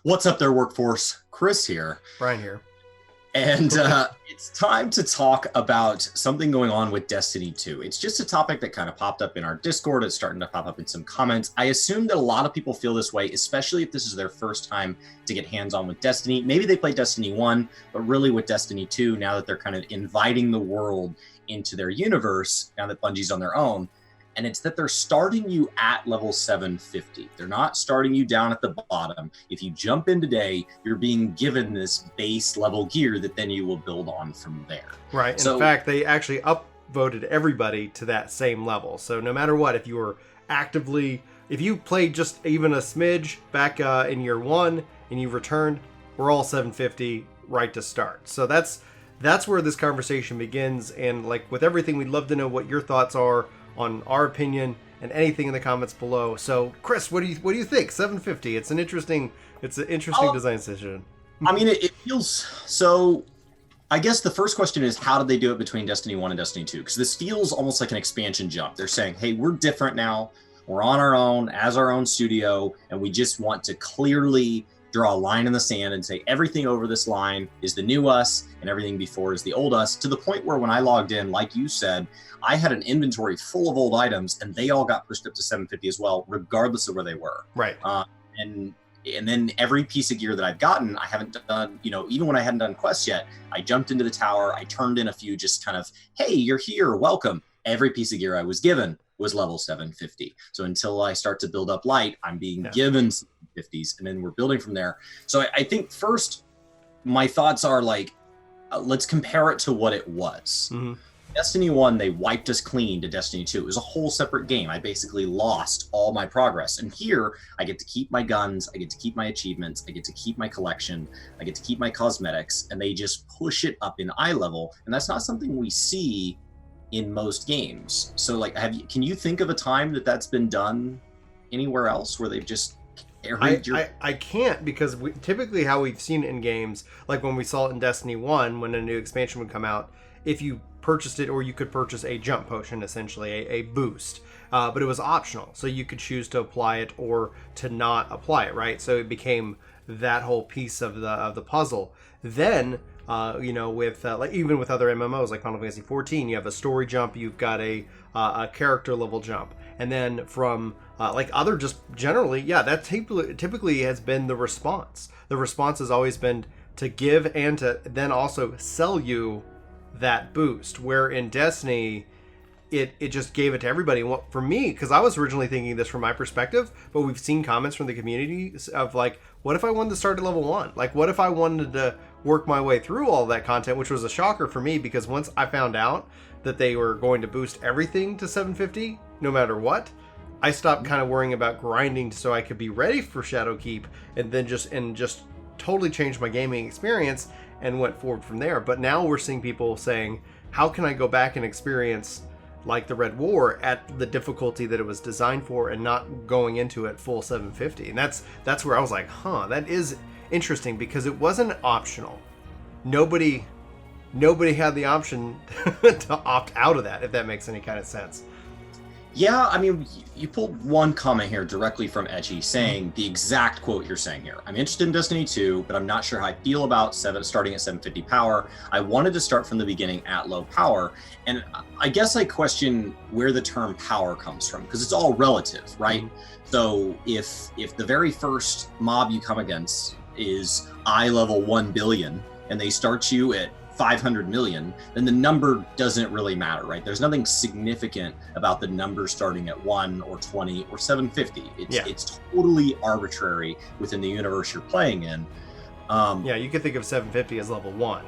What's up there, workforce? Chris here. Brian here. And it's time to talk about something going on with Destiny 2. It's just a topic that kind of popped up in our Discord. It's starting to pop up in some comments. I assume that a lot of people feel this way, especially if this is their first time to get hands-on with Destiny. Maybe they played Destiny 1, but really with Destiny 2, now that they're kind of inviting the world into their universe, now that Bungie's on their own, and it's that they're starting you at level 750. They're not starting you down at the bottom. If you jump in today, you're being given this base level gear that then you will build on from there. Right. In fact, they actually upvoted everybody to that same level. So no matter what, if you played just even a smidge back in year one and you returned, we're all 750 right to start. So that's where this conversation begins. And like with everything, we'd love to know what your thoughts are on our opinion and anything in the comments below. So Chris, what do you think? 750. It's an interesting design decision. I mean, it feels so. I guess the first question is, how did they do it between Destiny 1 and Destiny 2? Because this feels almost like an expansion jump. They're saying, hey, we're different now. We're on our own as our own studio, and we just want to clearly draw a line in the sand and say everything over this line is the new us and everything before is the old us, to the point where when I logged in, like you said, I had an inventory full of old items and they all got pushed up to 750 as well, regardless of where they were. Right. And then every piece of gear that I've gotten, I haven't done, even when I hadn't done quests yet, I jumped into the tower, I turned in a few just kind of, hey, you're here, welcome. Every piece of gear I was given was level 750. So until I start to build up light, I'm being given 750s, and then we're building from there. So I think first, my thoughts are like, let's compare it to what it was. Mm-hmm. Destiny 1, they wiped us clean to Destiny 2. It was a whole separate game. I basically lost all my progress. And here, I get to keep my guns, I get to keep my achievements, I get to keep my collection, I get to keep my cosmetics, and they just push it up in eye level. And that's not something we see in most games. So like, can you think of a time that that's been done anywhere else where they've just I can't, because typically how we've seen it in games, like when we saw it in Destiny 1, when a new expansion would come out, if you purchased it, or you could purchase a jump potion, essentially a boost, but it was optional, so you could choose to apply it or to not apply it, right? So it became that whole piece of the puzzle. Then with like even with other MMOs like Final Fantasy XIV, you have a story jump, you've got a character level jump, and then from like other just generally, that typically has been the response. The response has always been to give and to then also sell you that boost, where in Destiny it just gave it to everybody. And for me, because I was originally thinking this from my perspective, but we've seen comments from the community of like, what if I wanted to start at level 1? Like, what if I wanted to work my way through all that content, which was a shocker for me, because once I found out that they were going to boost everything to 750 no matter what, I stopped kind of worrying about grinding so I could be ready for Shadowkeep, and then just totally changed my gaming experience and went forward from there. But now we're seeing people saying, how can I go back and experience like the Red War at the difficulty that it was designed for, and not going into it full 750? And that's where I was like, that is interesting, because it wasn't optional. Nobody had the option to opt out of that, if that makes any kind of sense. Yeah, I mean, you pulled one comment here directly from Etchy saying the exact quote you're saying here. I'm interested in Destiny 2, but I'm not sure how I feel about starting at 750 power. I wanted to start from the beginning at low power. And I guess I question where the term power comes from, because it's all relative, right? Mm-hmm. So if the very first mob you come against is eye level 1 billion, and they start you at 500 million, then the number doesn't really matter, right? There's nothing significant about the number starting at 1 or 20 or 750. It's totally arbitrary within the universe you're playing in. You could think of 750 as level 1.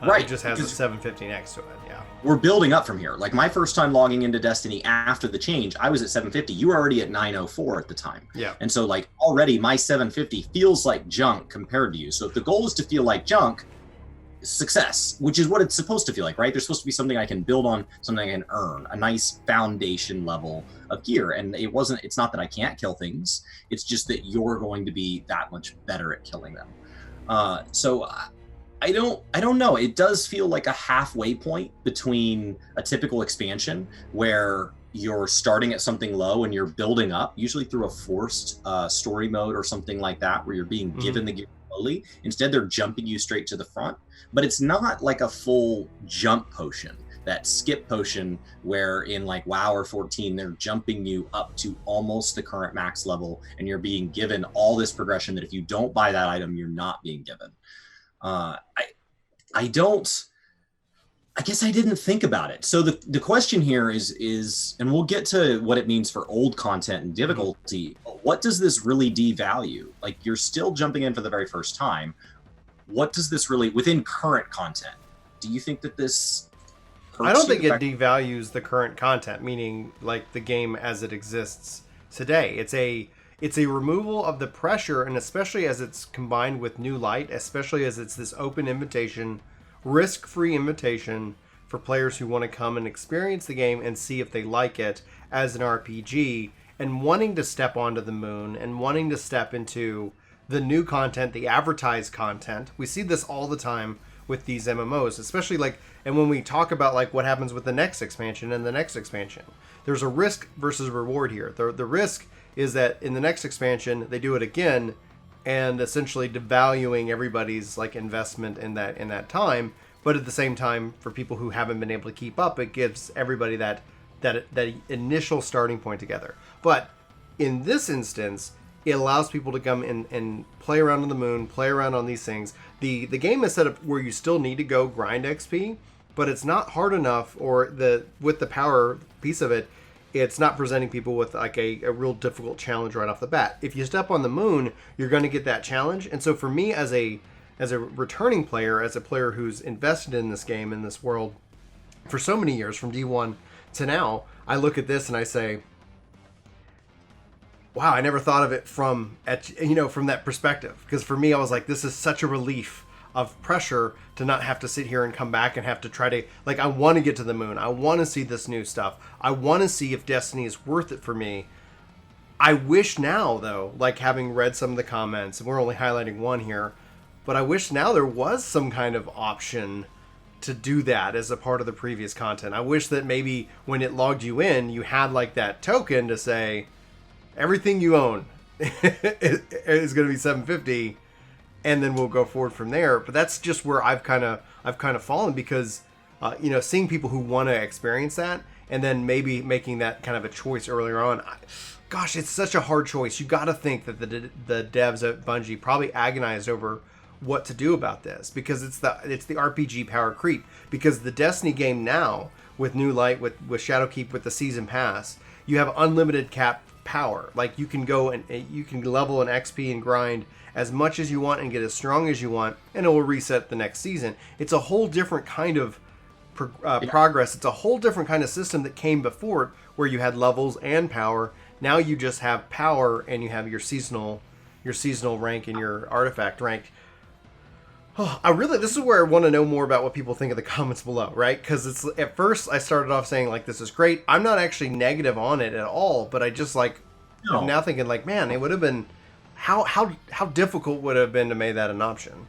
Right. It just has a 750 next to it, yeah. We're building up from here. Like my first time logging into Destiny after the change, I was at 750. You were already at 904 at the time. Yeah. And so like already my 750 feels like junk compared to you. So if the goal is to feel like junk, success, which is what it's supposed to feel like, right? There's supposed to be something I can build on, something I can earn, a nice foundation level of gear. And it's not that I can't kill things, it's just that you're going to be that much better at killing them. So I don't know. It does feel like a halfway point between a typical expansion where you're starting at something low and you're building up, usually through a forced story mode or something like that, where you're being given the gear slowly. Instead, they're jumping you straight to the front, but it's not like a full jump potion, that skip potion where in like WoW or 14, they're jumping you up to almost the current max level and you're being given all this progression that if you don't buy that item, you're not being given. I guess I didn't think about it. So the question here is, and we'll get to what it means for old content and difficulty. What does this really devalue? Like, you're still jumping in for the very first time. What does this really, within current content, do you think that this hurts I don't think you? it devalues the current content, meaning like the game as it exists today. It's a removal of the pressure, and especially as it's combined with new light, especially as it's this open invitation, risk-free invitation for players who want to come and experience the game and see if they like it as an RPG, and wanting to step onto the moon and wanting to step into the new content, the advertised content. We see this all the time with these MMOs, especially like, and when we talk about like what happens with the next expansion and the next expansion, there's a risk versus reward here. The risk is that in the next expansion, they do it again, and essentially devaluing everybody's like investment in that time. But at the same time, for people who haven't been able to keep up, it gives everybody that initial starting point together. But in this instance, it allows people to come and play around on the moon, play around on these things. The game is set up where you still need to go grind XP, but it's not hard enough, or with the power piece of it, it's not presenting people with like a real difficult challenge right off the bat. If you step on the moon, you're going to get that challenge. And so for me as a returning player, as a player who's invested in this game, in this world for so many years, from D1 to now, I look at this and I say, wow, I never thought of it from that perspective. Because for me, I was like, this is such a relief of pressure to not have to sit here and come back and have to try to, like, I want to get to the moon. I want to see this new stuff. I want to see if Destiny is worth it for me. I wish now, though, like having read some of the comments, and we're only highlighting one here, but I wish now there was some kind of option to do that as a part of the previous content. I wish that maybe when it logged you in, you had like that token to say, everything you own is going to be $750, and then we'll go forward from there. But that's just where I've kind of fallen, because seeing people who want to experience that and then maybe making that kind of a choice earlier on. Gosh, it's such a hard choice. You got to think that the devs at Bungie probably agonized over what to do about this, because it's the RPG power creep. Because the Destiny game now, with New Light, with Shadowkeep, with the season pass, you have unlimited cap power. Like, you can go and you can level an XP and grind as much as you want and get as strong as you want, and it will reset the next season. It's a whole different kind of progress. It's a whole different kind of system that came before it, where you had levels and power. Now you just have power, and you have your seasonal rank and your artifact rank. This is where I want to know more about what people think of the comments below, right? Because it's, at first I started off saying like, this is great. I'm not actually negative on it at all, but I just like, I'm now thinking like, man, it would have been, how difficult would it have been to make that an option?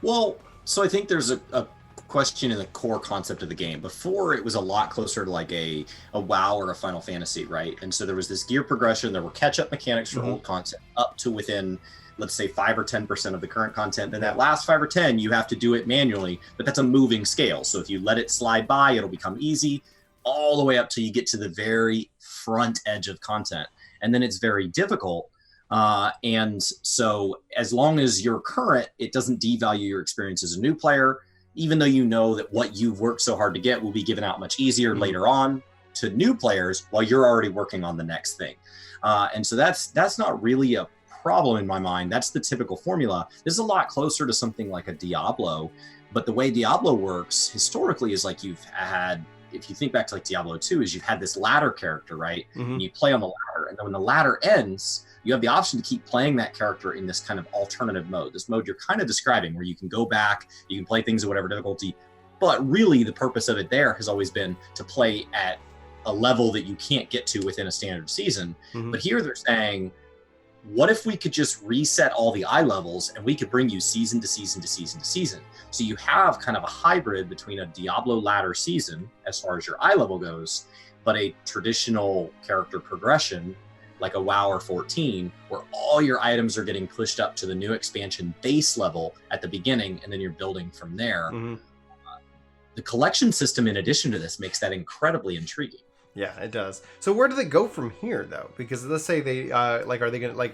Well, so I think there's a question in the core concept of the game. Before, it was a lot closer to like a WoW or a Final Fantasy, right? And so there was this gear progression. There were catch-up mechanics for old content up to within, let's say, 5 or 10% of the current content. Then that last 5 or 10, you have to do it manually, but that's a moving scale. So if you let it slide by, it'll become easy, all the way up till you get to the very front edge of content. And then it's very difficult. And so as long as you're current, it doesn't devalue your experience as a new player, even though you know that what you've worked so hard to get will be given out much easier later on to new players while you're already working on the next thing. And so that's not really a problem in my mind. That's the typical formula. This is a lot closer to something like a Diablo, but the way Diablo works historically is like, you've had, if you think back to like Diablo 2, is you've had this ladder character, right? And you play on the ladder, and then when the ladder ends, you have the option to keep playing that character in this kind of alternative mode, this mode you're kind of describing, where you can go back, you can play things at whatever difficulty, but really the purpose of it there has always been to play at a level that you can't get to within a standard season. But here they're saying, what if we could just reset all the eye levels and we could bring you season to season to season to season? So you have kind of a hybrid between a Diablo ladder season, as far as your eye level goes, but a traditional character progression like a WoW or 14, where all your items are getting pushed up to the new expansion base level at the beginning, and then you're building from there. Mm-hmm. The collection system, in addition to this, makes that incredibly intriguing. Yeah, it does. So where do they go from here, though? Because let's say they are they going to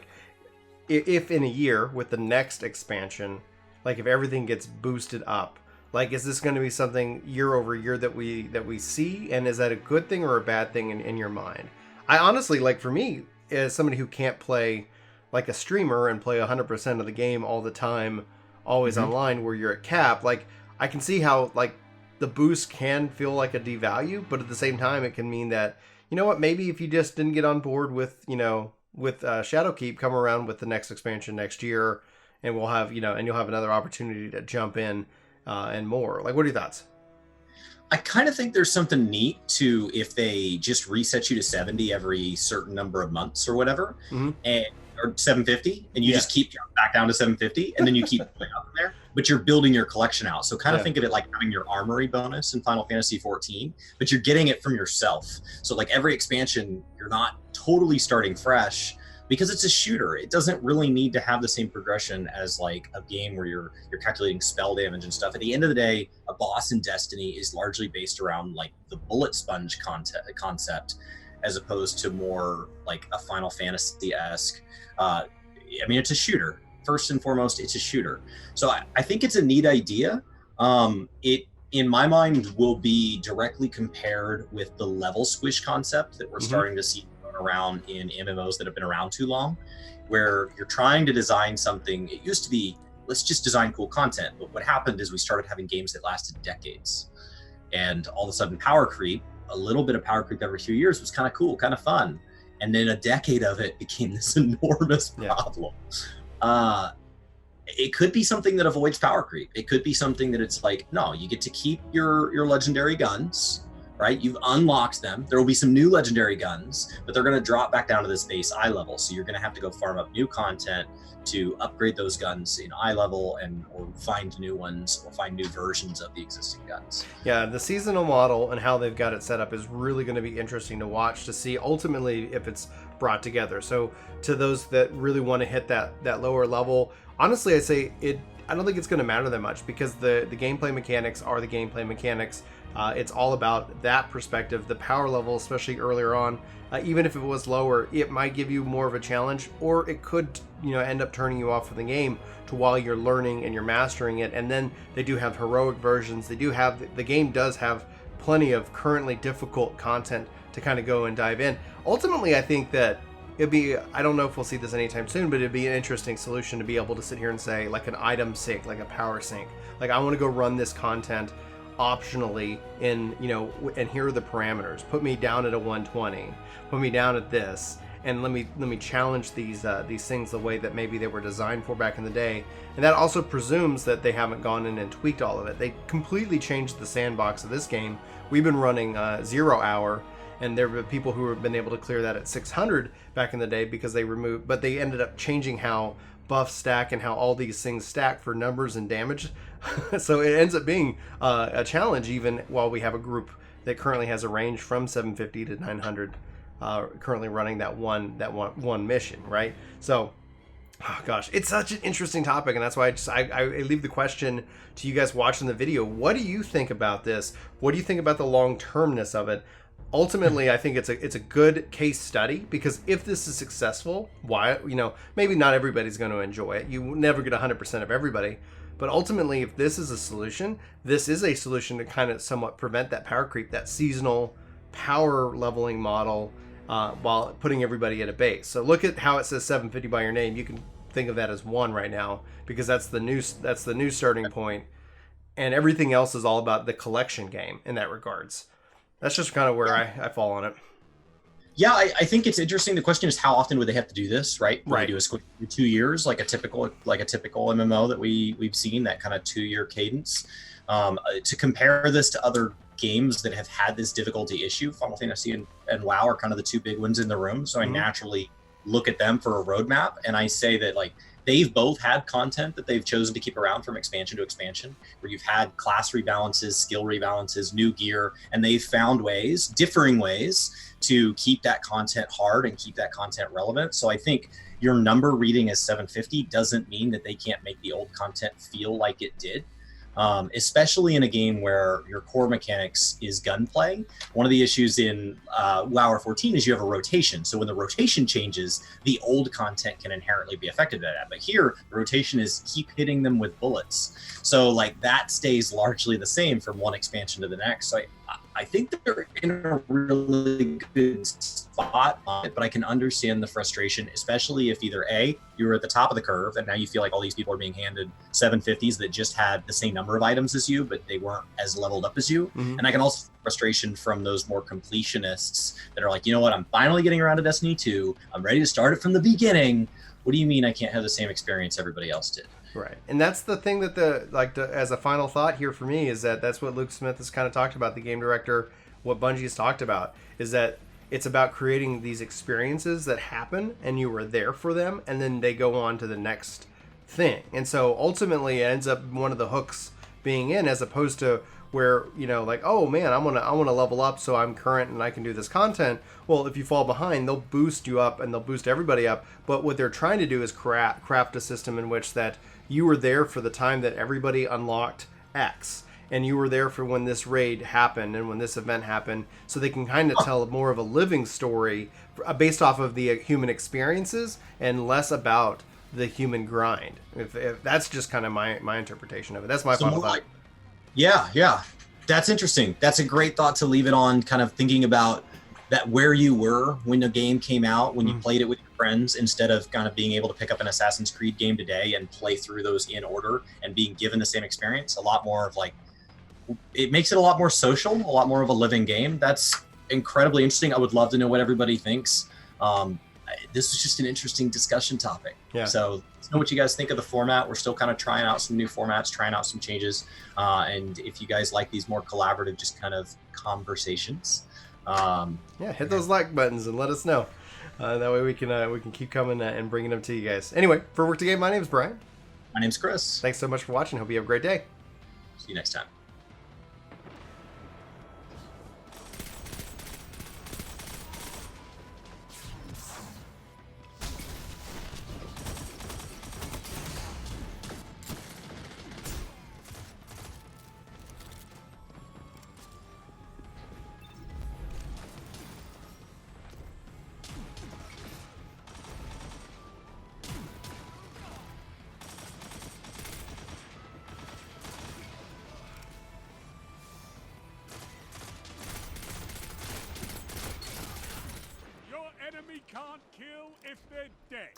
if in a year with the next expansion, if everything gets boosted up, is this going to be something year over year that we see, and is that a good thing or a bad thing in your mind? I honestly, for me, as somebody who can't play like a streamer and play 100% of the game all the time, always online, where you're at cap, I can see how the boost can feel like a devalue, but at the same time, it can mean that, maybe if you just didn't get on board with Shadowkeep, come around with the next expansion next year, and we'll have, and you'll have another opportunity to jump in and more. What are your thoughts? I kind of think there's something neat to if they just reset you to 70 every certain number of months or whatever, or 750, and you just keep back down to 750, and then you keep going up there, but you're building your collection out. So kind of think of it like having your armory bonus in Final Fantasy XIV, but you're getting it from yourself. So every expansion, you're not totally starting fresh, because it's a shooter. It doesn't really need to have the same progression as a game where you're calculating spell damage and stuff. At the end of the day, a boss in Destiny is largely based around the bullet sponge concept, as opposed to more a Final Fantasy-esque. It's a shooter. First and foremost, it's a shooter. So I think it's a neat idea. It, in my mind, will be directly compared with the level squish concept that we're starting to see around in MMOs that have been around too long, where you're trying to design something. It used to be, let's just design cool content. But what happened is we started having games that lasted decades. And all of a sudden, power creep, a little bit of power creep every few years was kind of cool, kind of fun. And then a decade of it became this enormous problem. It could be something that avoids power creep. It could be something that it's no, you get to keep your legendary guns, right? You've unlocked them. There will be some new legendary guns, but they're going to drop back down to this base eye level. So you're going to have to go farm up new content to upgrade those guns in eye level, or find new ones, or find new versions of the existing guns. Yeah, the seasonal model and how they've got it set up is really going to be interesting to watch, to see ultimately if it's brought together. So to those that really want to hit that lower level, honestly, I say I don't think it's going to matter that much, because the gameplay mechanics are the gameplay mechanics. It's all about that perspective. The power level, especially earlier on, even if it was lower, it might give you more of a challenge, or it could end up turning you off of the game to while you're learning and you're mastering it. And then they do have heroic versions. The game does have plenty of currently difficult content to kind of go and dive in. Ultimately, I think that I don't know if we'll see this anytime soon, but it'd be an interesting solution to be able to sit here and say, an item sync, a power sync. I want to go run this content optionally and here are the parameters. Put me down at a 120, put me down at this, and let me challenge these things the way that maybe they were designed for back in the day. And that also presumes that they haven't gone in and tweaked all of it. They completely changed the sandbox of this game. We've been running 0 hour, and there have been people who have been able to clear that at 600 back in the day, because but they ended up changing how buffs stack and how all these things stack for numbers and damage. So it ends up being a challenge, even while we have a group that currently has a range from 750 to 900, currently running that one mission, right? So, oh gosh, it's such an interesting topic, and that's why I leave the question to you guys watching the video. What do you think about this? What do you think about the long-termness of it? Ultimately, I think it's a good case study, because if this is successful, maybe not everybody's going to enjoy it. You never get 100% of everybody. But ultimately, if this is a solution, this is a solution to kind of somewhat prevent that power creep, that seasonal power leveling model, while putting everybody at a base. So look at how it says 750 by your name. You can think of that as 1 right now, because that's the new starting point, and everything else is all about the collection game in that regards. That's just kind of where I fall on it. Yeah, I think it's interesting. The question is, how often would they have to do this, right? Would Right. they do a squid every 2 years, like a typical MMO that we've seen, that kind of 2-year cadence? To compare this to other games that have had this difficulty issue, Final Fantasy and WoW are kind of the two big ones in the room. So I naturally look at them for a roadmap, and I say that they've both had content that they've chosen to keep around from expansion to expansion, where you've had class rebalances, skill rebalances, new gear, and they've found ways, differing ways, to keep that content hard and keep that content relevant. So I think your number reading as 750 doesn't mean that they can't make the old content feel like it did. Especially in a game where your core mechanics is gunplay. One of the issues in WoW 14 is you have a rotation. So when the rotation changes, the old content can inherently be affected by that. But here, the rotation is keep hitting them with bullets. So like that stays largely the same from one expansion to the next. So I think they're in a really good spot on it, but I can understand the frustration, especially if either A, you were at the top of the curve and now you feel like all these people are being handed 750s that just had the same number of items as you, but they weren't as leveled up as you. Mm-hmm. And I can also feel frustration from those more completionists that are like, you know what, I'm finally getting around to Destiny 2. I'm ready to start it from the beginning. What do you mean I can't have the same experience everybody else did? Right. And that's the thing that as a final thought here for me is that's what Luke Smith has kind of talked about, the game director, what Bungie has talked about, is that it's about creating these experiences that happen and you were there for them and then they go on to the next thing. And so ultimately it ends up one of the hooks being in, as opposed to where, you know, like, oh man, I want to level up so I'm current and I can do this content. Well, if you fall behind, they'll boost you up and they'll boost everybody up. But what they're trying to do is craft a system in which that you were there for the time that everybody unlocked X, and you were there for when this raid happened and when this event happened, so they can kind of tell more of a living story based off of the human experiences and less about the human grind. If that's just kind of my interpretation of it. That's my final thought. Yeah. That's interesting. That's a great thought to leave it on, kind of thinking about that where you were when the game came out, when you played it with your friends, instead of kind of being able to pick up an Assassin's Creed game today and play through those in order and being given the same experience. A lot more of like, it makes it a lot more social, a lot more of a living game. That's incredibly interesting. I would love to know what everybody thinks. This was just an interesting discussion topic. Yeah. So let's know what you guys think of the format. We're still kind of trying out some new formats, trying out some changes. And if you guys like these more collaborative, just kind of conversations, hit those like buttons and let us know. That way we can keep coming and bringing them to you guys. Anyway, for Work to Game, my name's Brian. My name's Chris. Thanks so much for watching. Hope you have a great day. See you next time. Enemy can't kill if they're dead.